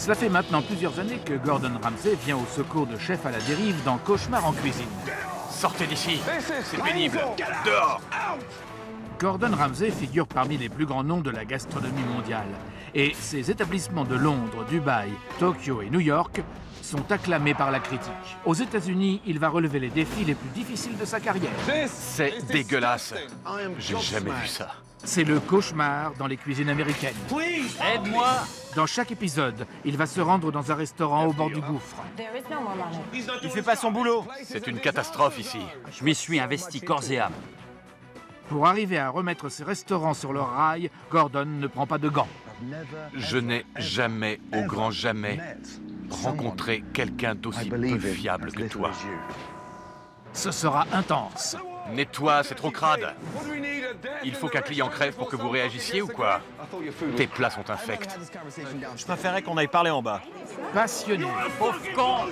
Cela fait maintenant plusieurs années que Gordon Ramsay vient au secours de chefs à la dérive dans Cauchemar en cuisine. Sortez d'ici, c'est pénible. Dehors. Gordon Ramsay figure parmi les plus grands noms de la gastronomie mondiale. Et ses établissements de Londres, Dubaï, Tokyo et New York sont acclamés par la critique. Aux États-Unis, il va relever les défis les plus difficiles de sa carrière. C'est dégueulasse. J'ai jamais vu ça. C'est le cauchemar dans les cuisines américaines. Aide-moi. Dans chaque épisode, il va se rendre dans un restaurant au bord du gouffre. Il fait pas son boulot. C'est une catastrophe ici. Je m'y suis investi corps et âme. Pour arriver à remettre ses restaurants sur leur rail, Gordon ne prend pas de gants. Je n'ai jamais, au grand jamais, rencontré quelqu'un d'aussi peu fiable que toi. Ce sera intense. Nettoie, c'est trop crade. Il faut qu'un client crève pour que vous réagissiez ou quoi? Tes plats sont infects. Je préférais qu'on aille parler en bas. Passionné. Pauvre con.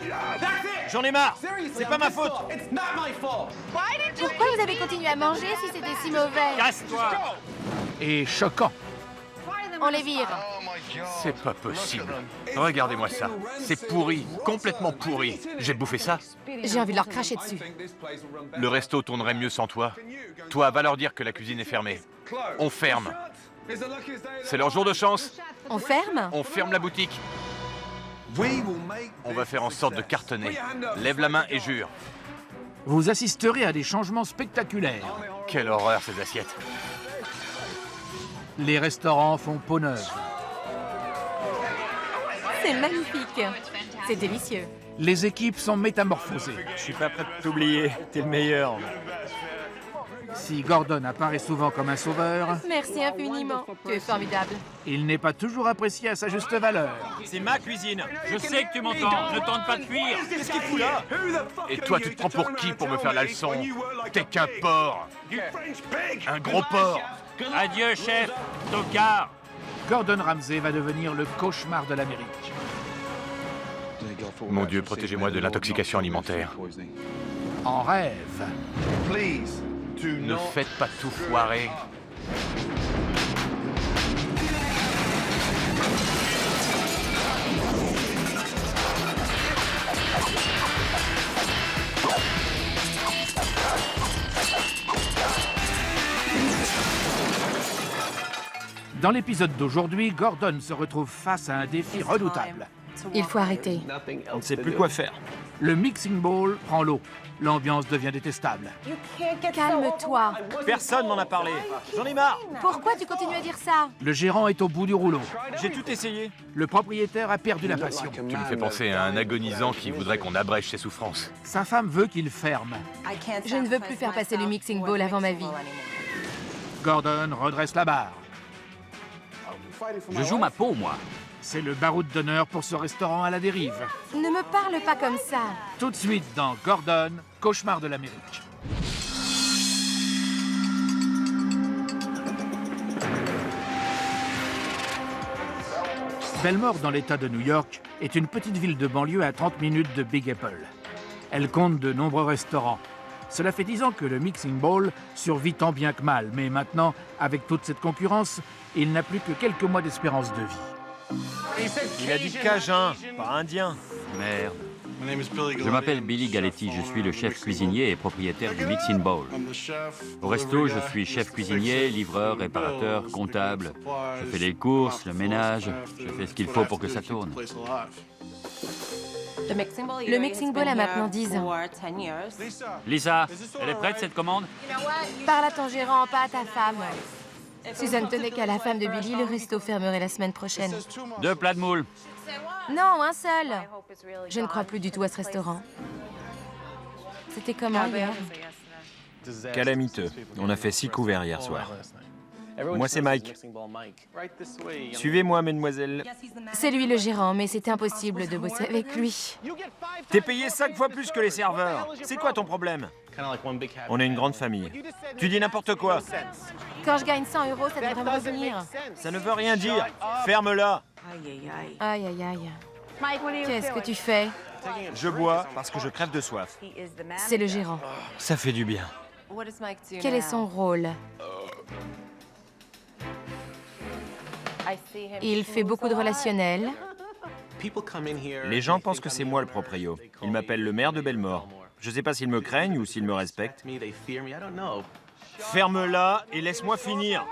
J'en ai marre. C'est pas ma faute. Pourquoi vous avez continué à manger si c'était si mauvais? Casse-toi. Et choquant. On les vire. C'est pas possible. Regardez-moi ça. C'est pourri, complètement pourri. J'ai bouffé ça. J'ai envie de leur cracher dessus. Le resto tournerait mieux sans toi. Toi, va leur dire que la cuisine est fermée. On ferme. C'est leur jour de chance. On ferme? On ferme la boutique. On va faire en sorte de cartonner. Lève la main et jure. Vous assisterez à des changements spectaculaires. Quelle horreur, ces assiettes. Les restaurants font peau neuve. C'est magnifique. C'est délicieux. Les équipes sont métamorphosées. Je suis pas prêt de t'oublier. T'es le meilleur. Si Gordon apparaît souvent comme un sauveur, Merci infiniment. Tu es formidable. il n'est pas toujours apprécié à sa juste valeur. C'est ma cuisine. Je sais que tu m'entends, ne tente pas de fuir. Qu'est-ce qu'il fout là? Et toi, tu te prends pour qui pour me faire la leçon? T'es qu'un porc. Un gros porc. Adieu, chef, tocard. Gordon Ramsay va devenir le cauchemar de l'Amérique. Mon Dieu, protégez-moi de l'intoxication alimentaire. En rêve. Ne faites pas tout foirer. Dans l'épisode d'aujourd'hui, Gordon se retrouve face à un défi redoutable. Il faut arrêter. On ne sait plus quoi faire. Le mixing bowl prend l'eau. L'ambiance devient détestable. Calme-toi. Personne m'en a parlé. J'en ai marre. Pourquoi tu continues à dire ça? Le gérant est au bout du rouleau. J'ai tout essayé. Le propriétaire a perdu la passion. Tu me fais penser à un agonisant qui voudrait qu'on abrège ses souffrances. Sa femme veut qu'il ferme. Je ne veux plus faire passer le mixing bowl avant ma vie. Gordon redresse la barre. Je joue ma peau, moi. C'est le baroud d'honneur pour ce restaurant à la dérive. Ne me parle pas comme ça. Tout de suite dans Gordon, cauchemar de l'Amérique. Belmore, dans l'État de New York, est une petite ville de banlieue à 30 minutes de Big Apple. Elle compte de nombreux restaurants. Cela fait 10 ans que le Mixing Bowl survit tant bien que mal, mais maintenant, avec toute cette concurrence, il n'a plus que quelques mois d'espérance de vie. Il a dit cajun, pas indien. Merde. Je m'appelle Billy Galetti, je suis le chef cuisinier et propriétaire du Mixing Bowl. Au resto, je suis chef cuisinier, livreur, réparateur, comptable. Je fais les courses, le ménage, je fais ce qu'il faut pour que ça tourne. Le mixing bowl a maintenant 10 ans. Lisa, elle est prête cette commande? Parle à ton gérant, pas à ta femme. Suzanne tenait qu'à la femme de Billy, le resto fermerait la semaine prochaine. 2 plats de moules. Non, un seul. Je ne crois plus du tout à ce restaurant. C'était comment hier? Calamiteux. On a fait 6 couverts hier soir. Moi, c'est Mike. Suivez-moi, mesdemoiselles. C'est lui le gérant, mais c'est impossible de bosser avec lui. T'es payé 5 fois plus que les serveurs. C'est quoi ton problème? On est une grande famille. Tu dis n'importe quoi. Quand je gagne 100 €, ça devrait me revenir. Ça ne veut rien dire. Ferme-la. Aïe, aïe, aïe. Qu'est-ce que tu fais? Je bois parce que je crève de soif. C'est le gérant. Ça fait du bien. Quel est son rôle? Il fait beaucoup de relationnel. Les gens pensent que c'est moi le proprio. Ils m'appellent le maire de Belmore. Je sais pas s'ils me craignent ou s'ils me respectent. Ferme-la et laisse-moi finir.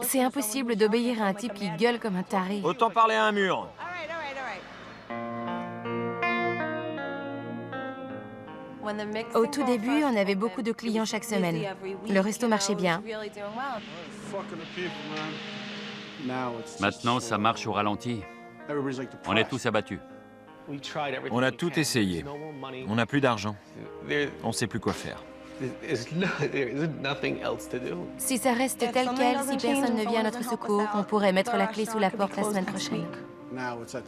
C'est impossible d'obéir à un type qui gueule comme un taré. Autant parler à un mur. Au tout début, on avait beaucoup de clients chaque semaine. Le resto marchait bien. Maintenant, ça marche au ralenti. On est tous abattus. On a tout essayé. On n'a plus d'argent. On sait plus quoi faire. Si ça reste tel quel, si personne ne vient à notre secours, on pourrait mettre la clé sous la porte la semaine prochaine.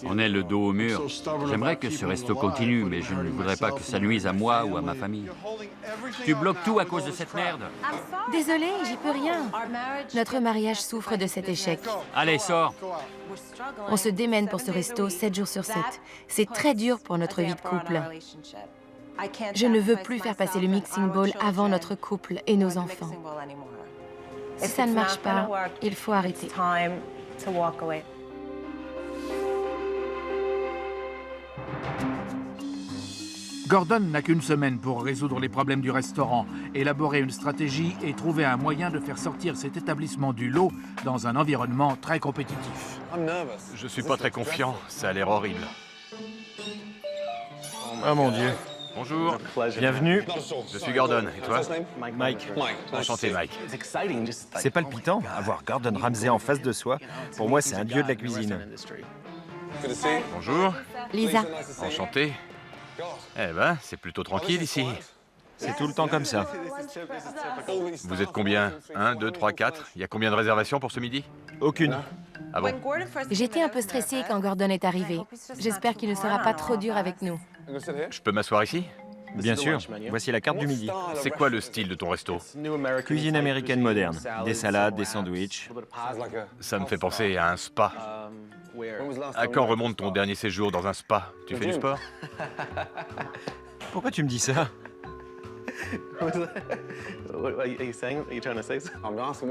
On est le dos au mur. J'aimerais que ce resto continue, mais je ne voudrais pas que ça nuise à moi ou à ma famille. Tu bloques tout à cause de cette merde. Désolée, j'y peux rien. Notre mariage souffre de cet échec. Allez, sors. On se démène pour ce resto 7 jours sur 7. C'est très dur pour notre vie de couple. Je ne veux plus faire passer le mixing bowl avant notre couple et nos enfants. Si ça ne marche pas, il faut arrêter. Gordon n'a qu'une semaine pour résoudre les problèmes du restaurant, élaborer une stratégie et trouver un moyen de faire sortir cet établissement du lot dans un environnement très compétitif. Je suis pas très confiant, ça a l'air horrible. Oh mon Dieu. Bonjour, Bienvenue. je suis Gordon, et toi? Mike. Enchanté, Mike. C'est palpitant, avoir Gordon Ramsay en face de soi. Pour moi, c'est un dieu de la cuisine. Bonjour, Lisa, enchanté. Eh ben, c'est plutôt tranquille ici. C'est tout le temps comme ça. Vous êtes combien? 1, 2, 3, 4. Il y a combien de réservations pour ce midi? Aucune. Ah bon? j'étais un peu stressée quand Gordon est arrivé. J'espère qu'il ne sera pas trop dur avec nous. Je peux m'asseoir ici? Bien sûr. Voici la carte du midi. C'est quoi le style de ton resto? Cuisine américaine moderne. Des salades, des sandwichs. Ça me fait penser à un spa. À quand remonte ton dernier séjour dans un spa? Tu fais du sport? Pourquoi tu me dis ça?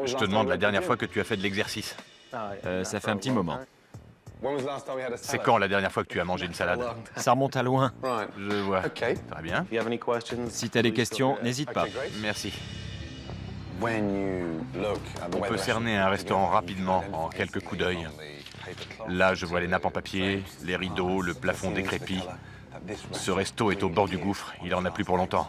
Je te demande la dernière fois que tu as fait de l'exercice. Ça fait un petit moment. C'est quand la dernière fois que tu as mangé une salade? Ça remonte à loin. Je vois. Très bien. Si t'as des questions, n'hésite pas. Merci. On peut cerner un restaurant rapidement en quelques coups d'œil. Là, je vois les nappes en papier, les rideaux, le plafond décrépit. Ce resto est au bord du gouffre. Il en a plus pour longtemps.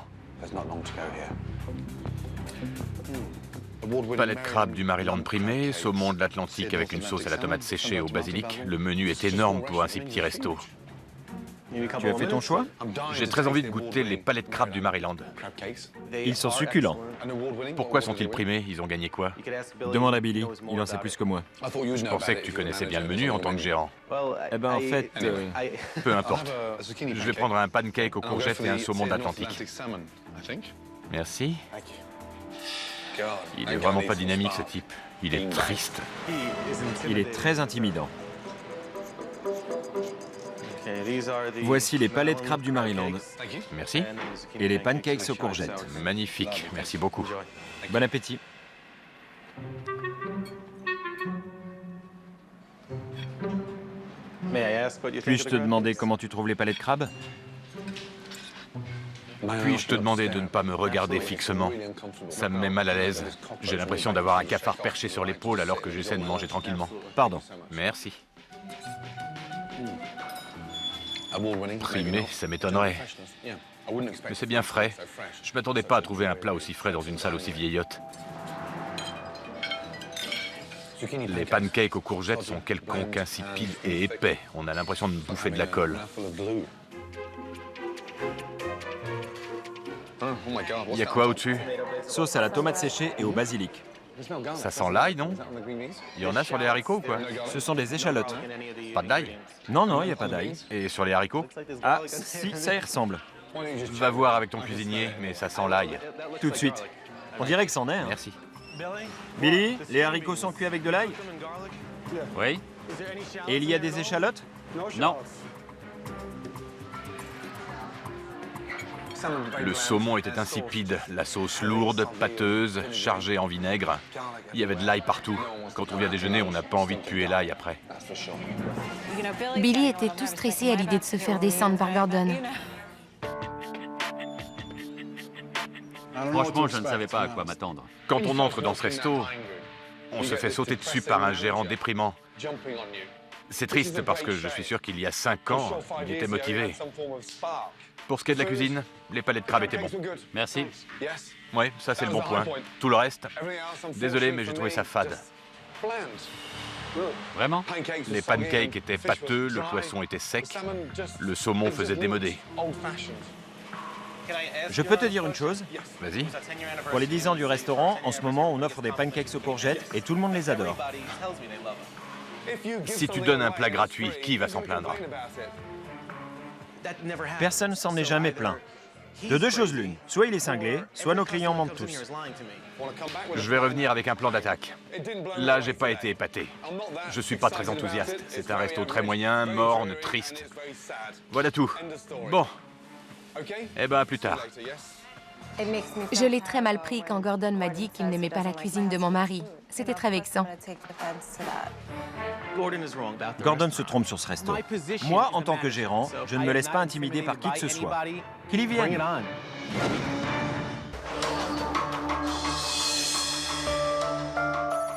Palette crabe du Maryland primé, saumon de l'Atlantique avec une sauce à la tomate séchée au basilic. Le menu est énorme pour un si petit resto. Tu as fait ton choix? J'ai très envie de goûter les palettes crabes du Maryland. Ils sont succulents. Pourquoi sont-ils primés? Ils ont gagné quoi? Demande à Billy, il en sait plus que moi. Je pensais que tu connaissais bien le menu en tant que gérant. Eh ben en fait, Peu importe. Je vais prendre un pancake aux courgettes et un saumon d'Atlantique. Merci. Il est vraiment pas dynamique, ce type. Il est triste. il est très intimidant. Voici les palettes crabes du Maryland Merci. et les pancakes aux courgettes. Magnifique. Merci beaucoup. Bon appétit. Puis-je te demander comment tu trouves les palettes crabes? Puis-je te demander de ne pas me regarder fixement? Ça me met mal à l'aise. J'ai l'impression d'avoir un cafard perché sur l'épaule alors que j'essaie de manger tranquillement. Pardon. Merci. Primé, ça m'étonnerait. Mais c'est bien frais. Je m'attendais pas à trouver un plat aussi frais dans une salle aussi vieillotte. Les pancakes aux courgettes sont quelconques, insipides et épais. On a l'impression de bouffer de la colle. Il y a quoi au-dessus? Sauce à la tomate séchée et au basilic. Ça sent l'ail, non? Il y en a sur les haricots ou quoi? Ce sont des échalotes. Pas d'ail? Non, non, il n'y a pas d'ail. Et sur les haricots? Ah, si, ça y ressemble. Va voir avec ton cuisinier, mais ça sent l'ail. Tout de suite. On dirait que c'en est. Hein. Merci. Billy, les haricots sont cuits avec de l'ail? Oui? Et il y a des échalotes? Non. Le saumon était insipide, la sauce lourde, pâteuse, chargée en vinaigre. Il y avait de l'ail partout. Quand on vient déjeuner, on n'a pas envie de puer l'ail après. Billy était tout stressé à l'idée de se faire descendre par Gordon. Franchement, je ne savais pas à quoi m'attendre. Quand on entre dans ce resto, on se fait sauter dessus par un gérant déprimant. C'est triste parce que je suis sûr qu'il y a 5 ans, il était motivé. Pour ce qui est de la cuisine, les palais de crabe étaient bons. Merci. Oui, ça c'est le bon point. Tout le reste, désolé, mais j'ai trouvé ça fade. Vraiment? Les pancakes étaient pâteux, le poisson était sec, le saumon faisait démodé. Je peux te dire une chose? Vas-y. Pour les 10 ans du restaurant, en ce moment, on offre des pancakes aux courgettes et tout le monde les adore. Si tu donnes un plat gratuit, qui va s'en plaindre? Personne s'en est jamais plaint. De deux choses l'une, soit il est cinglé, soit nos clients mentent tous. Je vais revenir avec un plan d'attaque. Là, j'ai pas été épaté. Je suis pas très enthousiaste. C'est un resto très moyen, morne, triste. Voilà tout. Bon. Eh ben, à plus tard. Je l'ai très mal pris quand Gordon m'a dit qu'il n'aimait pas la cuisine de mon mari. C'était très vexant. Gordon se trompe sur ce resto. Moi, en tant que gérant, je ne me laisse pas intimider par qui que ce soit. Qu'il y vienne.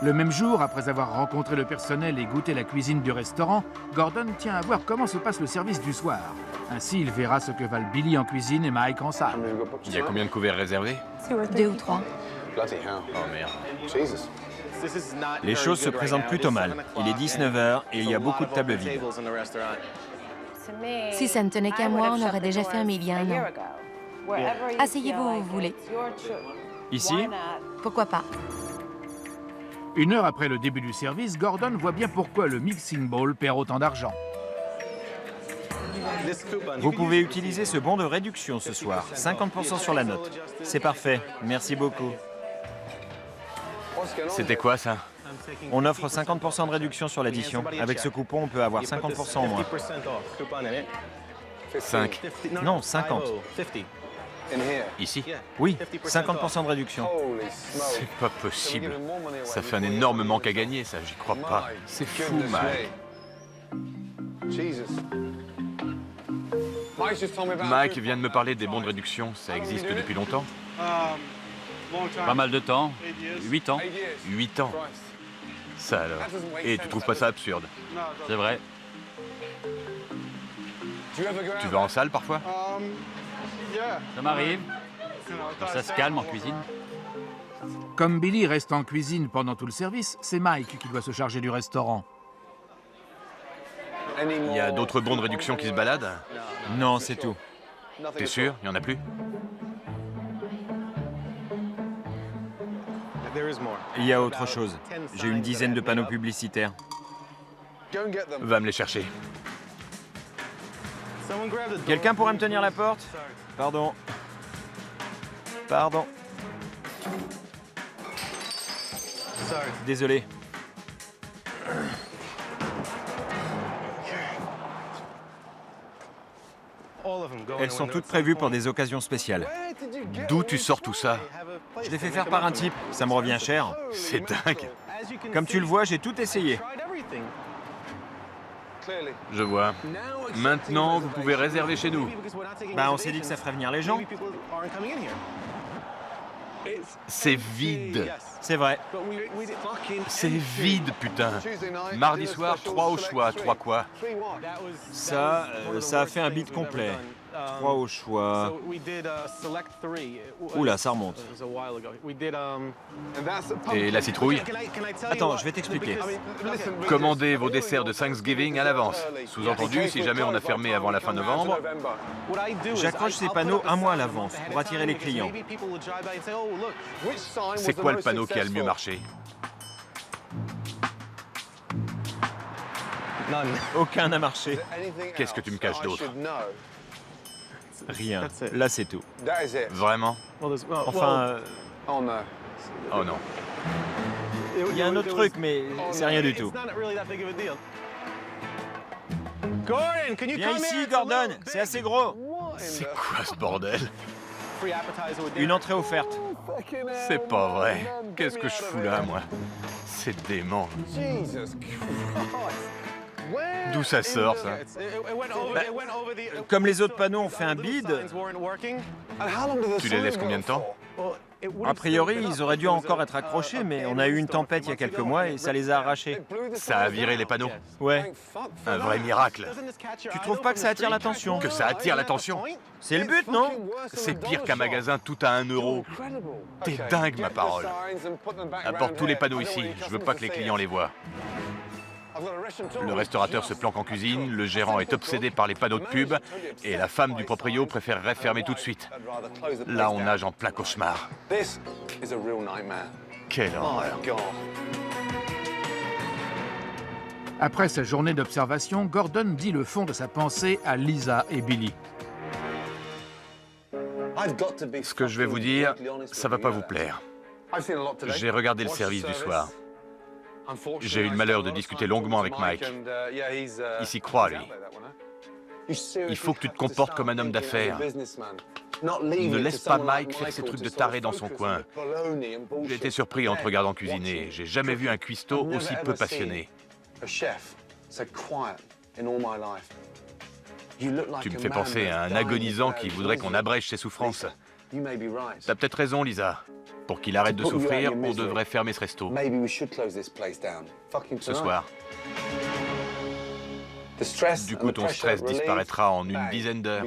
Le même jour, après avoir rencontré le personnel et goûté la cuisine du restaurant, Gordon tient à voir comment se passe le service du soir. Ainsi, il verra ce que valent Billy en cuisine et Mike en salle. Il y a combien de couverts réservés? 2 ou 3. Oh merde. Les choses se présentent plutôt mal. Il est 19h et il y a beaucoup de tables vides. Si ça ne tenait qu'à moi, on aurait déjà fermé il y a un an. Asseyez-vous où vous voulez. Ici, Pourquoi pas? 1 heure après le début du service, Gordon voit bien pourquoi le Mixing Bowl perd autant d'argent. vous pouvez utiliser ce bon de réduction ce soir. 50% sur la note. C'est parfait. Merci beaucoup. C'était quoi ça? On offre 50% de réduction sur l'addition. Avec ce coupon, on peut avoir 50% en moins. 5. Non, 50. Ici? Oui, 50% de réduction. C'est pas possible. Ça fait un énorme manque à gagner, ça, j'y crois pas. C'est fou, Mike. Mike vient de me parler des bons de réduction. Ça existe depuis longtemps? Pas mal de temps. 8 ans. 8 ans. Ça alors. Et tu trouves pas ça absurde? C'est vrai. Tu vas en salle parfois? Ça m'arrive. Quand ça se calme en cuisine. Comme Billy reste en cuisine pendant tout le service, c'est Mike qui doit se charger du restaurant. Il y a d'autres bons de réduction qui se baladent? Non, c'est tout. T'es sûr? Il y en a plus? Il y a autre chose. J'ai une dizaine de panneaux publicitaires. Va me les chercher. Quelqu'un pourrait me tenir la porte? Pardon. Pardon. Désolé. Elles sont toutes prévues pour des occasions spéciales. D'où tu sors tout ça? Je les fais faire par un type. Ça me revient cher. C'est dingue. Comme tu le vois, j'ai tout essayé. Je vois. Maintenant, vous pouvez réserver chez nous. Bah, on s'est dit que ça ferait venir les gens. C'est vide. C'est vrai. C'est vide, putain. Mardi soir, 3 au choix. 3 quoi? Ça a fait un beat complet. 3 au choix. Oula, ça remonte. Et la citrouille? Attends, je vais t'expliquer. Commandez vos desserts de Thanksgiving à l'avance. Sous-entendu, si jamais on a fermé avant la fin novembre, J'accroche ces panneaux un mois à l'avance pour attirer les clients. c'est quoi le panneau qui a le mieux marché? Aucun n'a marché. Qu'est-ce que tu me caches d'autre? Rien. Là, c'est tout. Vraiment? Enfin, Oh non. il y a un autre truc, mais c'est rien du tout. Viens ici, Gordon. C'est assez gros. C'est quoi ce bordel? Une entrée offerte. C'est pas vrai. Qu'est-ce que je fous là, moi? C'est dément. D'où ça sort, ça? Comme les autres panneaux ont fait un bide, Tu les laisses combien de temps? a priori, ils auraient dû encore être accrochés, mais on a eu une tempête il y a quelques mois et ça les a arrachés. Ça a viré les panneaux. Ouais. Un vrai miracle. Tu trouves pas que ça attire l'attention? Que ça attire l'attention. C'est le but, non? C'est pire qu'un magasin tout à 1 euro. T'es dingue, ma parole. Apporte tous les panneaux ici. Je veux pas que les clients les voient. Le restaurateur se planque en cuisine, le gérant est obsédé par les panneaux de pub et la femme du proprio préférerait fermer tout de suite. Là, on nage en plein cauchemar. Quelle horreur. Après sa journée d'observation, Gordon dit le fond de sa pensée à Lisa et Billy. Ce que je vais vous dire, ça va pas vous plaire. J'ai regardé le service du soir. J'ai eu le malheur de discuter longuement avec Mike. Il s'y croit, lui. Il faut que tu te comportes comme un homme d'affaires. Ne laisse pas Mike faire ses trucs de taré dans son coin. J'ai été surpris en te regardant cuisiner. J'ai jamais vu un cuistot aussi peu passionné. Tu me fais penser à un agonisant qui voudrait qu'on abrège ses souffrances. T'as peut-être raison, Lisa. Pour qu'il arrête de souffrir, on devrait fermer ce resto. Ce soir. Du coup, ton stress disparaîtra en une dizaine d'heures.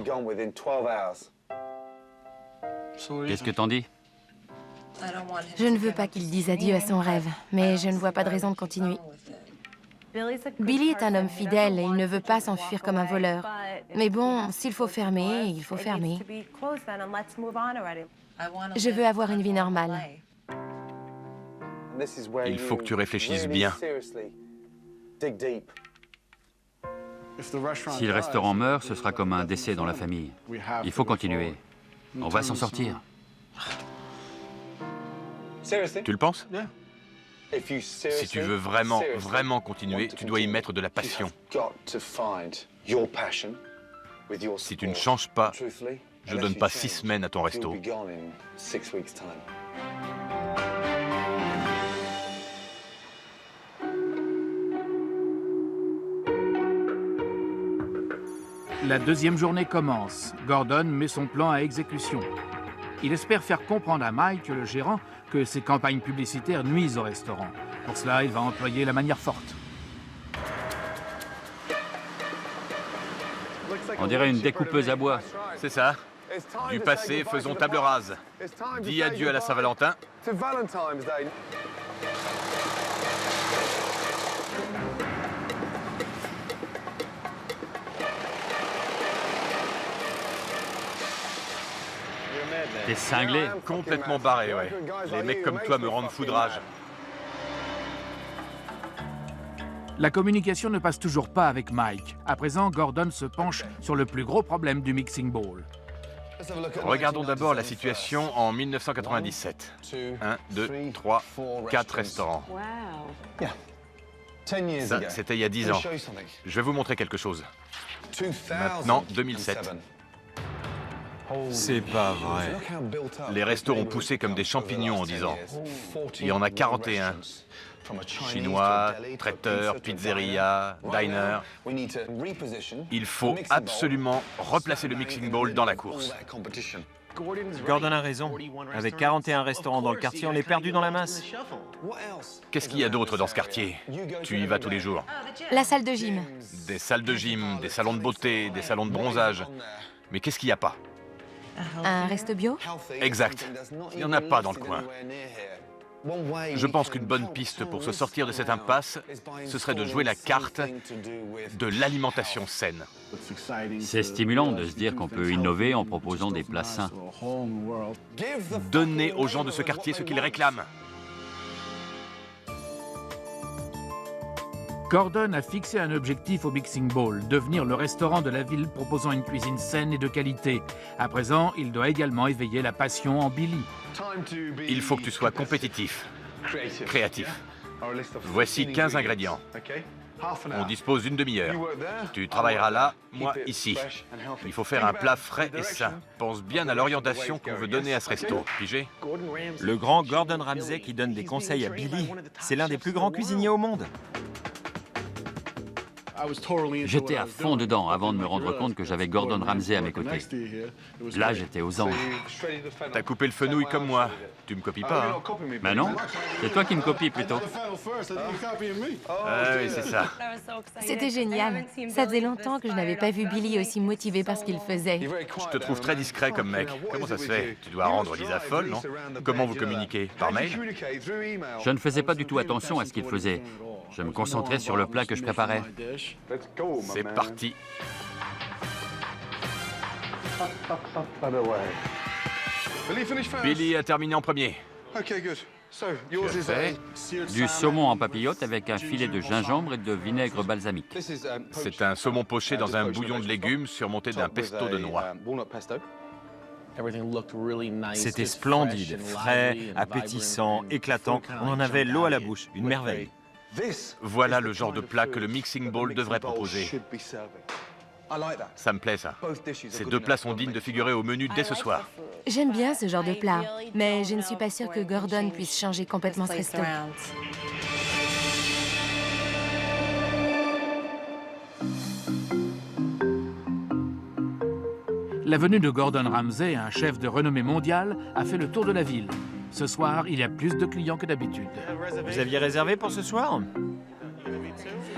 Qu'est-ce que t'en dis? Je ne veux pas qu'il dise adieu à son rêve, mais je ne vois pas de raison de continuer. Billy est un homme fidèle et il ne veut pas s'enfuir comme un voleur. Mais bon, s'il faut fermer, il faut fermer. Je veux avoir une vie normale. Il faut que tu réfléchisses bien. Si le restaurant meurt, ce sera comme un décès dans la famille. Il faut continuer. On va s'en sortir. Tu le penses? Si tu veux vraiment continuer, tu dois y mettre de la passion. Si tu ne changes pas, je donne pas 6 semaines à ton resto. La deuxième journée commence. Gordon met son plan à exécution. Il espère faire comprendre à Mike, le gérant, que ses campagnes publicitaires nuisent au restaurant. Pour cela, il va employer la manière forte. On dirait une découpeuse à bois. C'est ça. Du passé, faisons table rase. Dis adieu à la Saint-Valentin. T'es cinglé? Complètement barré, ouais. Les mecs comme toi me rendent foudrage. La communication ne passe toujours pas avec Mike. À présent, Gordon se penche sur le plus gros problème du Mixing Bowl. Regardons d'abord la situation en 1997. 1, 2, 3, 4 restaurants. Ça, c'était il y a 10 ans. Je vais vous montrer quelque chose. Maintenant, 2007. C'est pas vrai. Les restos ont poussé comme des champignons en 10 ans. Il y en a 41. Chinois, traiteurs, pizzerias, diners. Il faut absolument replacer le Mixing Bowl dans la course. Gordon a raison. Avec 41 restaurants dans le quartier, on est perdu dans la masse. Qu'est-ce qu'il y a d'autre dans ce quartier? Tu y vas tous les jours. La salle de gym. Des salles de gym, des salons de beauté, des salons de bronzage. Mais qu'est-ce qu'il n'y a pas? Un resto bio? Exact. Il n'y en a pas dans le coin. Je pense qu'une bonne piste pour se sortir de cette impasse, ce serait de jouer la carte de l'alimentation saine. C'est stimulant de se dire qu'on peut innover en proposant des plats sains. Donnez aux gens de ce quartier ce qu'ils réclament. Gordon a fixé un objectif au Mixing Bowl, devenir le restaurant de la ville proposant une cuisine saine et de qualité. À présent, il doit également éveiller la passion en Billy. Il faut que tu sois compétitif, créatif. Voici 15 ingrédients. On dispose d'une demi-heure. Tu travailleras là, moi ici. Il faut faire un plat frais et sain. Pense bien à l'orientation qu'on veut donner à ce resto. Pigé? Le grand Gordon Ramsay qui donne des conseils à Billy. C'est l'un des plus grands cuisiniers au monde. J'étais à fond dedans avant de me rendre compte que j'avais Gordon Ramsay à mes côtés. Là, j'étais aux anges. T'as coupé le fenouil comme moi. Tu me copies pas, hein? Mais non, c'est toi qui me copies plutôt. Ah oui, c'est ça. C'était génial. Ça faisait longtemps que je n'avais pas vu Billy aussi motivé par ce qu'il faisait. Je te trouve très discret comme mec. Comment ça se fait? Tu dois rendre Lisa folle, non? Comment vous communiquez? Par mail? Je ne faisais pas du tout attention à ce qu'il faisait. Je me concentrais sur le plat que je préparais. C'est parti. Billy a terminé en premier. Fait. Du saumon en papillote avec un filet de gingembre et de vinaigre balsamique. C'est un saumon poché dans un bouillon de légumes surmonté d'un pesto de noix. C'était splendide, frais, appétissant, éclatant. On en avait l'eau à la bouche, une merveille. Voilà le genre de plat que le mixing bowl devrait proposer. Ça me plaît, ça. Ces deux plats sont dignes de figurer au menu dès ce soir. J'aime bien ce genre de plat, mais je ne suis pas sûre que Gordon puisse changer complètement ce resto. La venue de Gordon Ramsay, un chef de renommée mondiale, a fait le tour de la ville. Ce soir, il y a plus de clients que d'habitude. Vous aviez réservé pour ce soir?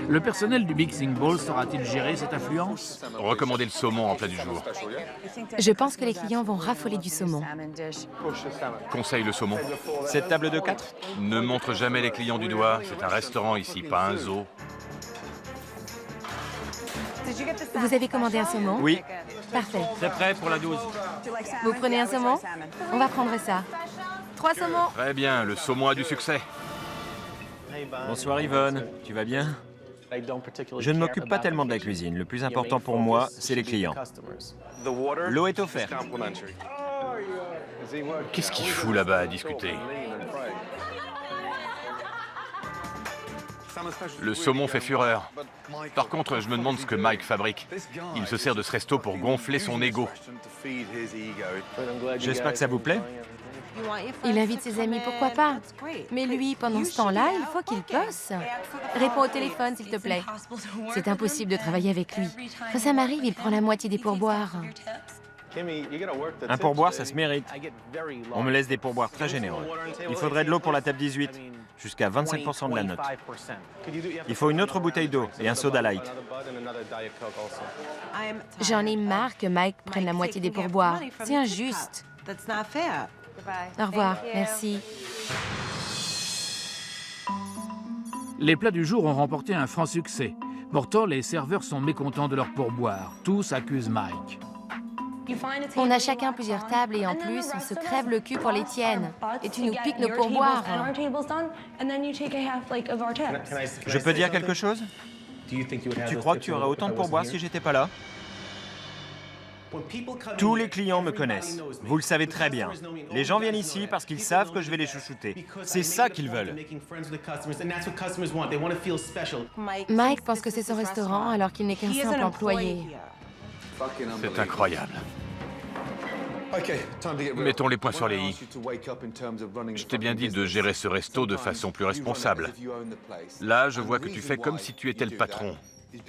Le personnel du Mixing Bowl saura-t-il gérer cette affluence? Recommandez le saumon en plat du jour. Je pense que les clients vont raffoler du saumon. Conseille le saumon. Cette table de 4? Ne montre jamais les clients du doigt. C'est un restaurant ici, pas un zoo. Vous avez commandé un saumon? Oui. Parfait. C'est prêt pour la 12. Vous prenez un saumon? On va prendre ça. 3 saumons. Très bien, le saumon a du succès. Bonsoir Yvonne, tu vas bien? Je ne m'occupe pas tellement de la cuisine. Le plus important pour moi, c'est les clients. L'eau est offerte. Qu'est-ce qu'il fout là-bas à discuter? Le saumon fait fureur. Par contre, je me demande ce que Mike fabrique. Il se sert de ce resto pour gonfler son ego. J'espère que ça vous plaît. Il invite ses amis, pourquoi pas? Mais lui, pendant ce temps-là, il faut qu'il bosse. Réponds au téléphone, s'il te plaît. C'est impossible de travailler avec lui. Quand ça m'arrive, il prend la moitié des pourboires. Un pourboire, ça se mérite. On me laisse des pourboires très généreux. Il faudrait de l'eau pour la table 18, jusqu'à 25% de la note. Il faut une autre bouteille d'eau et un soda light. J'en ai marre que Mike prenne la moitié des pourboires. C'est injuste. Au revoir, merci. Les plats du jour ont remporté un franc succès. Pourtant, les serveurs sont mécontents de leur pourboire. Tous accusent Mike. On a chacun plusieurs tables et en plus, on se crève le cul pour les tiennes. Et tu nous piques nos pourboires. Je peux dire quelque chose? Tu crois que tu aurais autant de pourboires si j'étais pas là? Tous les clients me connaissent. Vous le savez très bien. Les gens viennent ici parce qu'ils savent que je vais les chouchouter. C'est ça qu'ils veulent. Mike pense que c'est son restaurant alors qu'il n'est qu'un simple employé. C'est incroyable. Mettons les points sur les i. Je t'ai bien dit de gérer ce resto de façon plus responsable. Là, je vois que tu fais comme si tu étais le patron.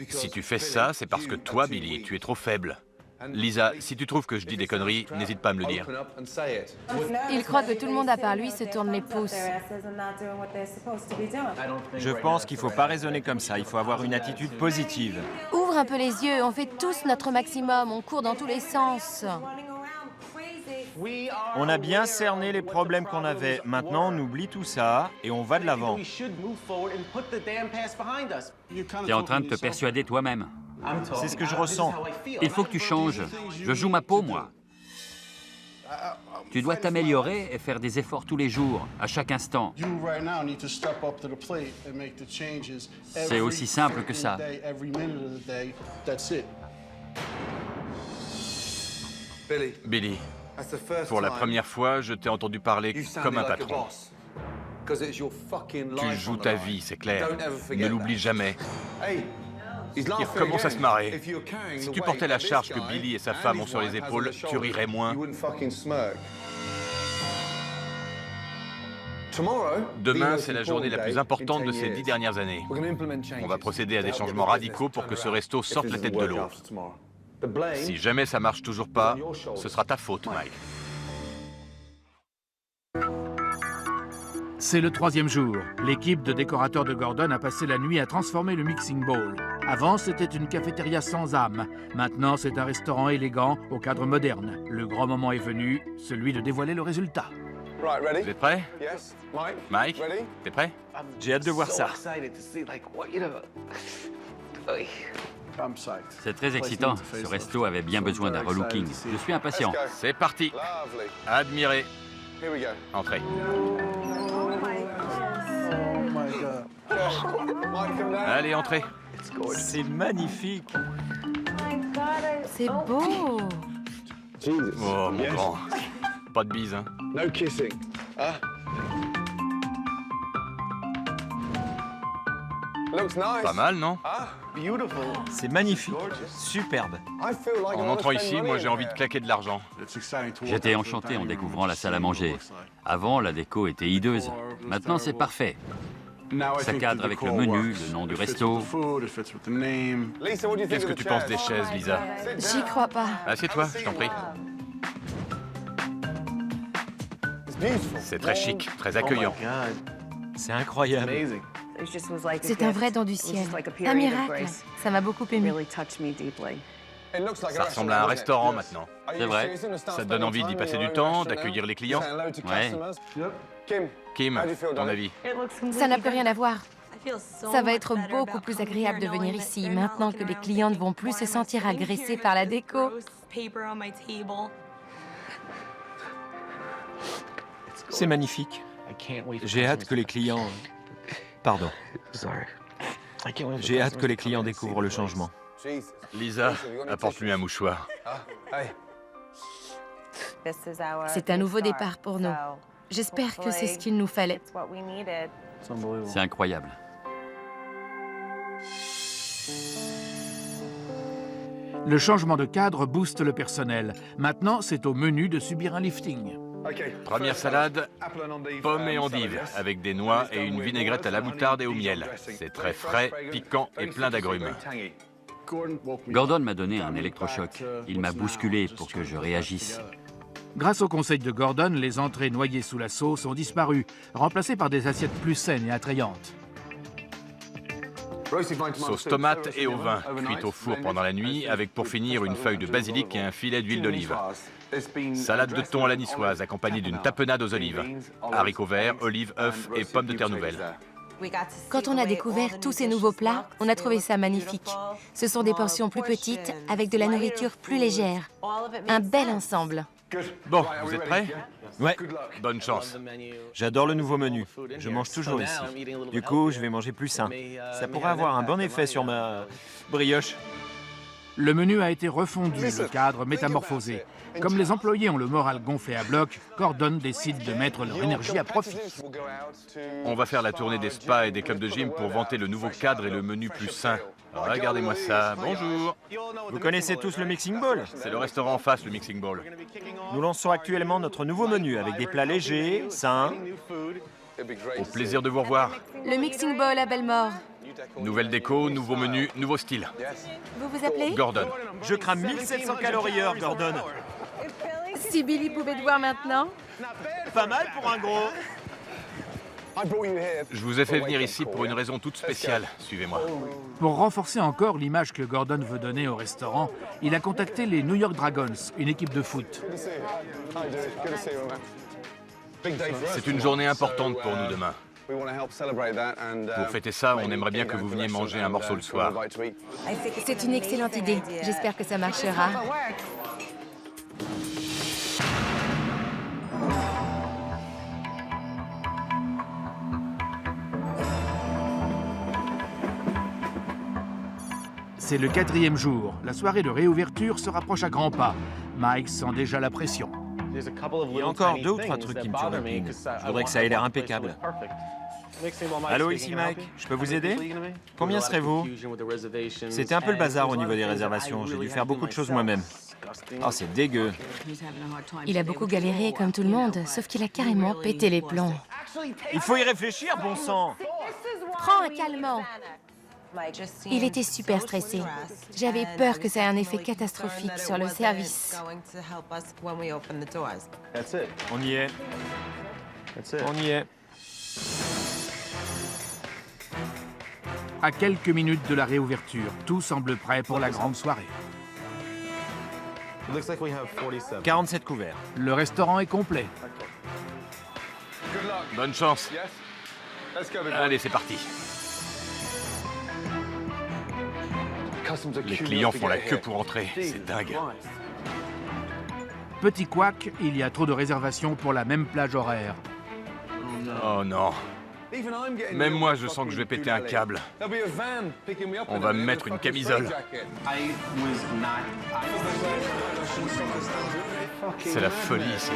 Si tu fais ça, c'est parce que toi, Billy, tu es trop faible. Lisa, si tu trouves que je dis des conneries, n'hésite pas à me le dire. Il croit que tout le monde à part lui se tourne les pouces. Je pense qu'il ne faut pas raisonner comme ça. Il faut avoir une attitude positive. Ouvre un peu les yeux, on fait tous notre maximum, on court dans tous les sens. On a bien cerné les problèmes qu'on avait. Maintenant, on oublie tout ça et on va de l'avant. T'es en train de te persuader toi-même. C'est ce que je ressens. Il faut que tu changes. Je joue ma peau, moi. Tu dois t'améliorer et faire des efforts tous les jours, à chaque instant. C'est aussi simple que ça. Billy, pour la première fois, je t'ai entendu parler comme un patron. Tu joues ta vie, c'est clair. Ne l'oublie jamais. Il commence à se marrer. Si tu portais la charge que Billy et sa femme ont sur les épaules, tu rirais moins. Demain, c'est la journée la plus importante de ces 10 dernières années. On va procéder à des changements radicaux pour que ce resto sorte la tête de l'eau. Si jamais ça marche toujours pas, ce sera ta faute, Mike. C'est le 3e jour. L'équipe de décorateurs de Gordon a passé la nuit à transformer le Mixing Bowl. Avant, c'était une cafétéria sans âme. Maintenant, c'est un restaurant élégant au cadre moderne. Le grand moment est venu, celui de dévoiler le résultat. Vous êtes prêts? Mike, t'es prêt? J'ai hâte de voir ça. C'est très excitant. Ce resto avait bien besoin d'un relooking. Je suis impatient. C'est parti. Admirez. Entrez. Allez, entrez. C'est magnifique. C'est beau. Oh, mon grand. Pas de bise, hein? Pas mal, non? C'est magnifique. Superbe. En entrant ici, moi j'ai envie de claquer de l'argent. J'étais enchanté en découvrant la salle à manger. Avant, la déco était hideuse. Maintenant, c'est parfait. Ça cadre avec le menu, le nom du resto. Qu'est-ce que tu penses des chaises, Lisa? J'y crois pas. Assieds-toi, je t'en prie. C'est très chic, très accueillant. C'est incroyable. C'est un vrai don du ciel. Un miracle. Ça m'a beaucoup ému. Ça ressemble à un restaurant maintenant. C'est vrai. Ça te donne envie d'y passer du temps, d'accueillir les clients? Ouais. Kim, ton avis? Ça n'a plus rien à voir. Ça va être beaucoup plus agréable de venir ici, maintenant que les clients ne vont plus se sentir agressés par la déco. C'est magnifique. J'ai hâte que les clients... Pardon. J'ai hâte que les clients découvrent le changement. Lisa, apporte-lui un mouchoir. C'est un nouveau départ pour nous. J'espère que c'est ce qu'il nous fallait. C'est incroyable. Le changement de cadre booste le personnel. Maintenant, c'est au menu de subir un lifting. Première salade, pommes et endives, avec des noix et une vinaigrette à la moutarde et au miel. C'est très frais, piquant et plein d'agrumes. Gordon m'a donné un électrochoc. Il m'a bousculé pour que je réagisse. Grâce au conseil de Gordon, les entrées noyées sous la sauce ont disparu, remplacées par des assiettes plus saines et attrayantes. Sauce tomate et au vin, cuite au four pendant la nuit, avec pour finir une feuille de basilic et un filet d'huile d'olive. Salade de thon à la niçoise, accompagnée d'une tapenade aux olives. Haricots verts, olives, œufs et pommes de terre nouvelles. Quand on a découvert tous ces nouveaux plats, on a trouvé ça magnifique. Ce sont des portions plus petites, avec de la nourriture plus légère. Un bel ensemble. Bon, vous êtes prêts? Ouais, Bonne chance. j'adore le nouveau menu. Je mange toujours ici. Du coup, je vais manger plus sain. Ça pourrait avoir un bon effet sur ma brioche. Le menu a été refondu, le cadre métamorphosé. Comme les employés ont le moral gonflé à bloc, Gordon décide de mettre leur énergie à profit. On va faire la tournée des spas et des clubs de gym pour vanter le nouveau cadre et le menu plus sain. Regardez-moi ça. Bonjour. Vous connaissez tous le Mixing Bowl? C'est le restaurant en face, le Mixing Bowl. Nous lançons actuellement notre nouveau menu avec des plats légers, sains. Au plaisir de vous revoir. Le Mixing Bowl à Belmore. Nouvelle déco, nouveau menu, nouveau style. Vous vous appelez? Gordon. Je crame 1700 calories heure, Gordon. Si Billy pouvait te voir maintenant. Pas mal pour un gros. Je vous ai fait venir ici pour une raison toute spéciale. Suivez-moi. Pour renforcer encore l'image que Gordon veut donner au restaurant, il a contacté les New York Dragons, une équipe de foot. C'est une journée importante pour nous demain. Pour fêter ça, on aimerait bien que vous veniez manger un morceau le soir. C'est une excellente idée. J'espère que ça marchera. C'est le 4e jour. La soirée de réouverture se rapproche à grands pas. Mike sent déjà la pression. Il y a encore 2 ou 3 trucs qui me turlupinent. Je voudrais que ça ait l'air impeccable. Allô, ici Mike. Je peux vous aider? Combien serez-vous? C'était un peu le bazar au niveau des réservations. J'ai dû faire beaucoup de choses moi-même. Oh, c'est dégueu. Il a beaucoup galéré, comme tout le monde, sauf qu'il a carrément pété les plombs. Il faut y réfléchir, bon sang. Prends un calmant. Il était super stressé. J'avais peur que ça ait un effet catastrophique sur le service. On y est. On y est. À quelques minutes de la réouverture, tout semble prêt pour la grande soirée. 47 couverts. Le restaurant est complet. Bonne chance. Allez, c'est parti. Les clients font la queue pour entrer. C'est dingue. Petit couac, il y a trop de réservations pour la même plage horaire. Oh non. Même moi, je sens que je vais péter un câble. On va me mettre une camisole. C'est la folie ici.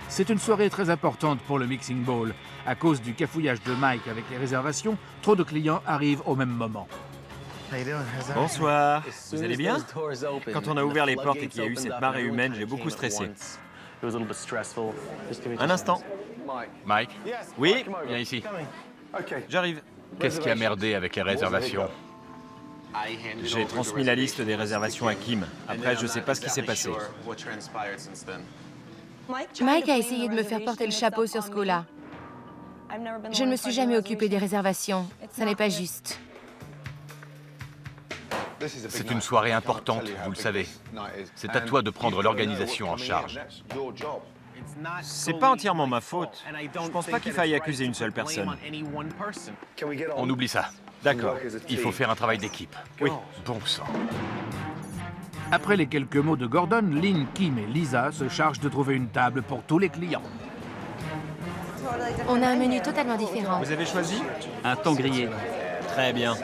C'est une soirée très importante pour le Mixing Bowl. À cause du cafouillage de Mike avec les réservations, trop de clients arrivent au même moment. Bonsoir. Vous allez bien? Quand on a ouvert les portes et qu'il y a eu cette marée humaine, j'ai beaucoup stressé. Un instant. Mike, Oui, viens ici. j'arrive. Qu'est-ce qui a merdé avec les réservations? J'ai transmis la liste des réservations à Kim. Après, je sais pas ce qui s'est passé. Mike a essayé de me faire porter le chapeau sur ce coup-là. Je ne me suis jamais occupée des réservations. Ça n'est pas juste. C'est une soirée importante, vous le savez. C'est à toi de prendre l'organisation en charge. C'est pas entièrement ma faute. Je pense pas qu'il faille accuser une seule personne. On oublie ça. D'accord. Il faut faire un travail d'équipe. Oui. Bon sang. Après les quelques mots de Gordon, Lynn, Kim et Lisa se chargent de trouver une table pour tous les clients. On a un menu totalement différent. Vous avez choisi? Un thon grillé, Très bien.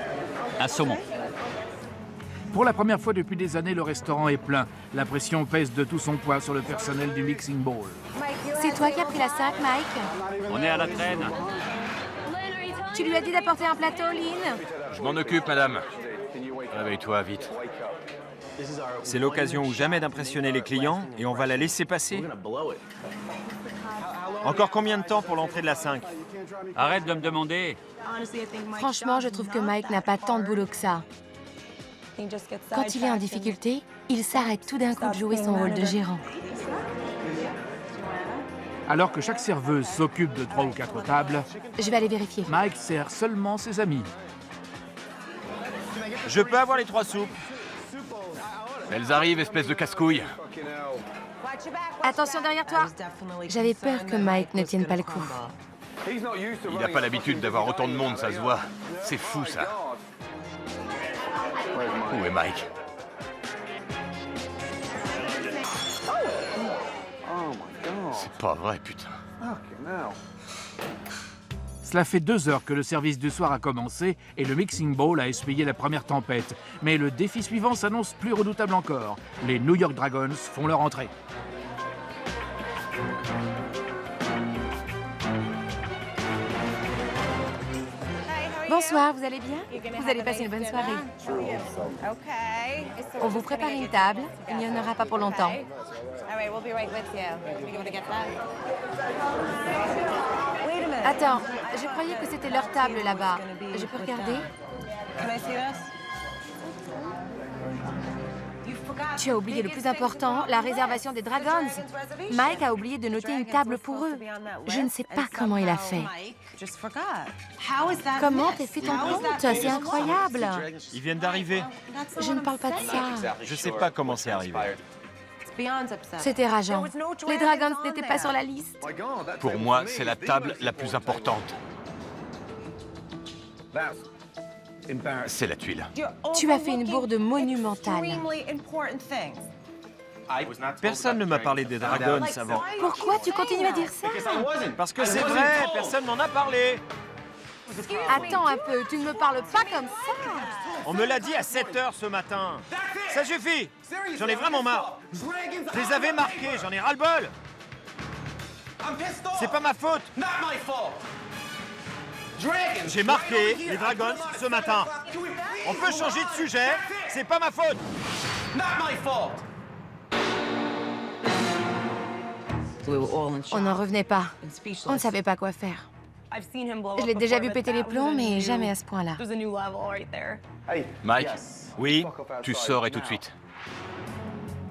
un saumon. Pour la première fois depuis des années, le restaurant est plein. La pression pèse de tout son poids sur le personnel du Mixing Bowl. C'est toi qui as pris la 5, Mike? On est à la traîne. Tu lui as dit d'apporter un plateau, Lynn? Je m'en occupe, madame. Réveille-toi, vite. C'est l'occasion ou jamais d'impressionner les clients et on va la laisser passer. Encore combien de temps pour l'entrée de la 5? Arrête de me demander. Franchement, je trouve que Mike n'a pas tant de boulot que ça. Quand il est en difficulté, il s'arrête tout d'un coup de jouer son rôle de gérant. Alors que chaque serveuse s'occupe de 3 ou 4 tables, Je vais aller vérifier. Mike sert seulement ses amis. Je peux avoir les 3 soupes? Elles arrivent, espèce de casse-couille. Attention derrière toi. J'avais peur que Mike ne tienne pas le coup. Il n'a pas l'habitude d'avoir autant de monde, ça se voit. C'est fou, ça. Où est Mike? C'est pas vrai, putain. Cela fait 2 heures que le service du soir a commencé et le Mixing Bowl a essuyé la première tempête. Mais le défi suivant s'annonce plus redoutable encore. Les New York Dragons font leur entrée. Bonsoir, vous allez bien? Vous allez passer une bonne soirée. On vous prépare une table. Il n'y en aura pas pour longtemps. Attends, je croyais que c'était leur table là-bas. Je peux regarder? Tu as oublié le plus important, la réservation des Dragons. Mike a oublié de noter une table pour eux. Je ne sais pas comment il a fait. Comment t'as fait ton compte? C'est incroyable. Ils viennent d'arriver. Je ne parle pas de ça. Je sais pas comment c'est arrivé. C'était rageant. Les Dragons n'étaient pas sur la liste. Pour moi, c'est la table la plus importante. C'est la tuile. Tu as fait une bourde monumentale. Personne ne m'a parlé des Dragons avant. Pourquoi tu continues à dire ça? Parce que c'est vrai, personne m'en a parlé. Attends un peu, tu ne me parles pas comme ça. On me l'a dit à 7 h ce matin. Ça suffit! J'en ai vraiment marre! Je les avais marqués, j'en ai ras-le-bol! C'est pas ma faute! J'ai marqué les Dragons ce matin. On peut changer de sujet, c'est pas ma faute! On n'en revenait pas. On ne savait pas quoi faire. Je l'ai déjà vu péter les plombs, mais jamais à ce point-là. Mike, Oui? tu sors et tout de suite.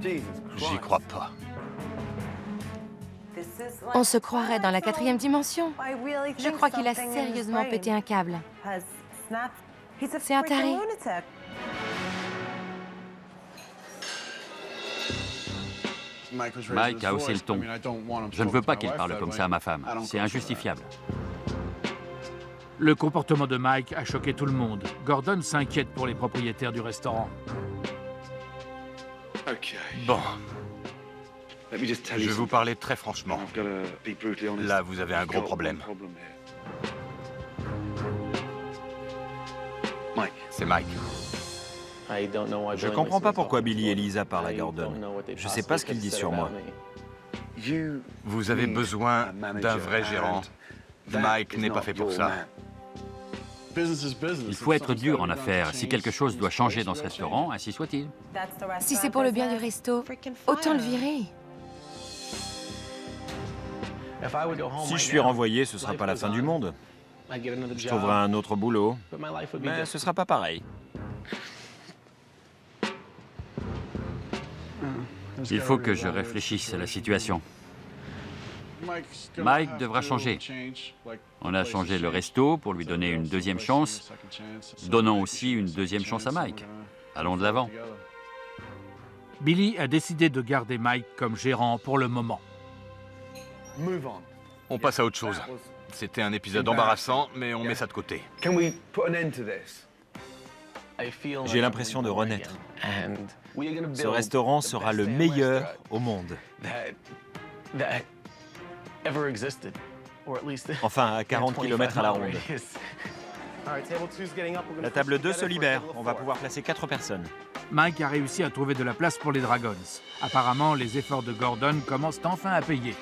J'y crois pas. On se croirait dans la 4e dimension. Je crois qu'il a sérieusement pété un câble. C'est un taré. Mike a haussé le ton. Je ne veux pas qu'il parle comme ça à ma femme. C'est injustifiable. Le comportement de Mike a choqué tout le monde. Gordon s'inquiète pour les propriétaires du restaurant. Bon. Je vais vous parler très franchement. Là, vous avez un gros problème. C'est Mike. Je comprends pas pourquoi Billy et Lisa parlent à Gordon. Je sais pas ce qu'ils disent sur moi. Vous avez besoin d'un vrai gérant. Mike n'est pas fait pour ça. Il faut être dur en affaires. Si quelque chose doit changer dans ce restaurant, ainsi soit-il. Si c'est pour le bien du resto, autant le virer. Si je suis renvoyé, ce sera pas la fin du monde. Je trouverai un autre boulot, mais ce sera pas pareil. Il faut que je réfléchisse à la situation. Mike devra changer. On a changé le resto pour lui donner une deuxième chance. Donnons aussi une deuxième chance à Mike. Allons de l'avant. Billy a décidé de garder Mike comme gérant pour le moment. On passe à autre chose. C'était un épisode embarrassant, mais on met ça de côté. J'ai l'impression de renaître. Ce restaurant sera le meilleur au monde. Enfin, à 40 km à la ronde. La table 2 se libère. On va pouvoir placer 4 personnes. Mike a réussi à trouver de la place pour les Dragons. Apparemment, les efforts de Gordon commencent enfin à payer.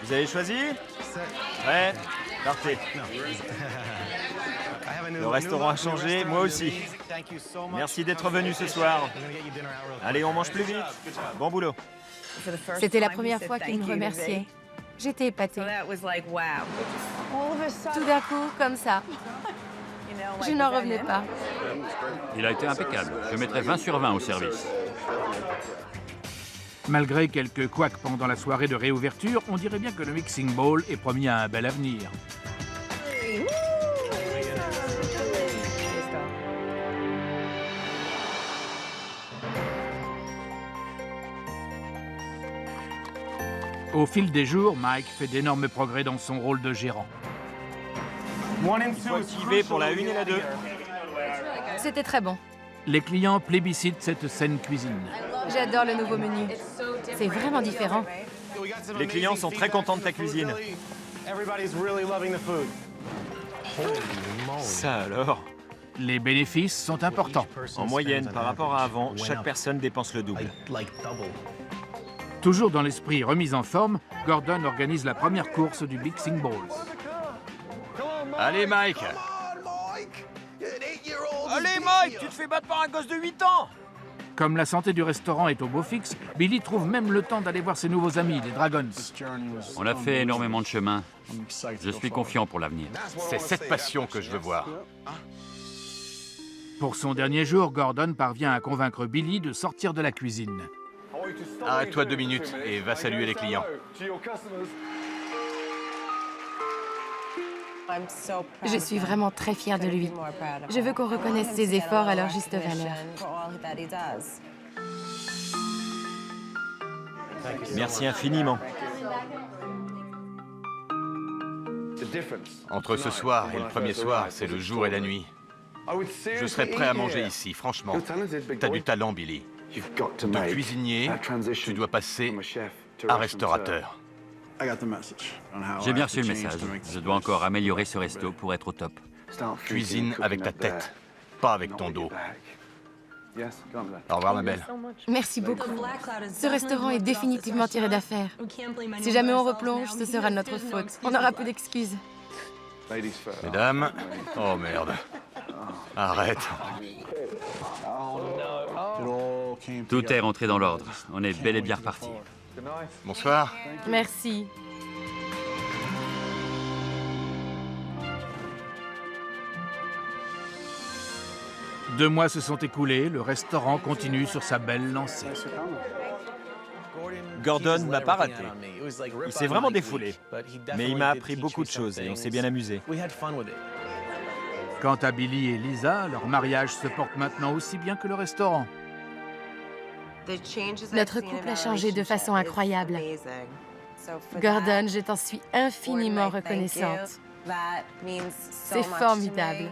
Vous avez choisi? Prêt? Partez. Le restaurant a changé, moi aussi. Merci d'être venu ce soir. Allez, on mange plus vite. Bon boulot. C'était la première fois qu'il me remerciait. J'étais épatée. Tout d'un coup, comme ça. Je n'en revenais pas. Il a été impeccable. Je mettrai 20 sur 20 au service. Malgré quelques couacs pendant la soirée de réouverture, on dirait bien que le Mixing Bowl est promis à un bel avenir. Au fil des jours, Mike fait d'énormes progrès dans son rôle de gérant. Il faut activer pour la 1 et la 2. C'était très bon. Les clients plébiscitent cette scène cuisine. J'adore le nouveau menu. C'est vraiment différent. Les clients sont très contents de ta cuisine. Ça alors? Les bénéfices sont importants. En moyenne, par rapport à avant, chaque personne dépense le double. Toujours dans l'esprit remise en forme, Gordon organise la première course du Mixing Bowl. Allez, Mike! Allez, Mike, tu te fais battre par un gosse de 8 ans! Comme la santé du restaurant est au beau fixe, Billy trouve même le temps d'aller voir ses nouveaux amis, les Dragons. On a fait énormément de chemin. Je suis confiant pour l'avenir. C'est cette passion que je veux voir. Pour son dernier jour, Gordon parvient à convaincre Billy de sortir de la cuisine. Arrête-toi 2 minutes et va saluer les clients. Je suis vraiment très fière de lui. Je veux qu'on reconnaisse ses efforts à leur juste valeur. Merci infiniment. Entre ce soir et le premier soir, c'est le jour et la nuit. Je serais prêt à manger ici, franchement. T'as du talent, Billy. De cuisinier, tu dois passer à restaurateur. J'ai bien reçu le message. Je dois encore améliorer ce resto pour être au top. Cuisine avec ta tête, pas avec ton dos. Au revoir, ma belle. Merci beaucoup. Ce restaurant est définitivement tiré d'affaire. Si jamais on replonge, ce sera de notre faute. On n'aura plus d'excuses. Mesdames... Oh merde. Arrête. Tout est rentré dans l'ordre. On est bel et bien reparti. Bonsoir. Merci. Deux mois se sont écoulés, le restaurant continue sur sa belle lancée. Gordon m'a pas raté. Il s'est vraiment défoulé. Mais il m'a appris beaucoup de choses et on s'est bien amusé. Quant à Billy et Lisa, leur mariage se porte maintenant aussi bien que le restaurant. Notre couple a changé de façon incroyable. Gordon, je t'en suis infiniment reconnaissante. C'est formidable.